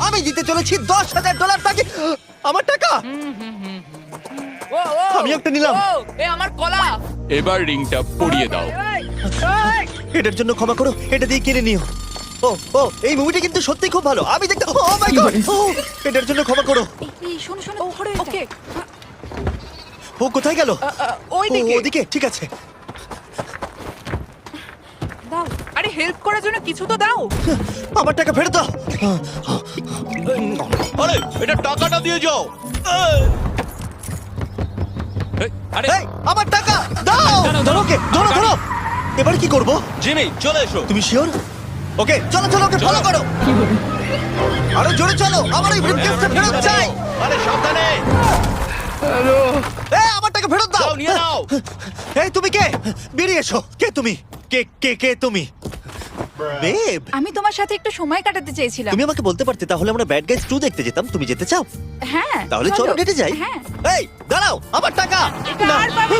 আমি জিতে চলেছি $10,000 টাকা। আমার টাকা ও, ও, আমি একটা নিলাম। ও, এ আমার কলা। এবার রিংটা পরিয়ে দাও। এই, এই, এটার জন্য ক্ষমা করো, এটা দিয়ে কিনে নিও। ও ও এই মুভিটা কিন্তু সত্যি খুব ভালো। আমি দেখতে ও মাই গড, এটার জন্য ক্ষমা করো। এই শোনো শোনো ধরো এটা। ওকে, ও কোথায় গেল? ওই ও, দিকে। ওদিকে, ঠিক আছে। দাও। আরে হেল্প করার জন্য কিছু তো দাও। আমার টাকা ফেরত দাও। আরে এটা টাকাটা দিয়ে যাও। আরে এই, আমার টাকা দাও। দাঁড়াও, ধরো ওকে, ধরো ধরো। এবার কি করব? জিমি চলে এসো। তুমি শিওর? ওকে চলো চলো, ওকে ফলো করো। আরো জোরে চলো, আমার এই ব্রিফকেসটা ফেরত চাই। আরে সাবধানে। এই আমার টাকা ফেরত দাও। যাও নিয়ে নাও। এই তুমি কে? বেরিয়ে এসো। কে তুমি? কে কে কে তুমি? বেব, আমি তোমার সাথে একটু সময় কাটাতে চেয়েছিলাম। তুমি আমাকে বলতে পারতে, তাহলে আমরা ব্যাড গাইজ 2 দেখতে যেতাম। তুমি যেতে চাও? হ্যাঁ তাহলে চলো ডেটে যাই। হ্যাঁ এই দাঁড়াও, আমার টাকা এটা আর পাবে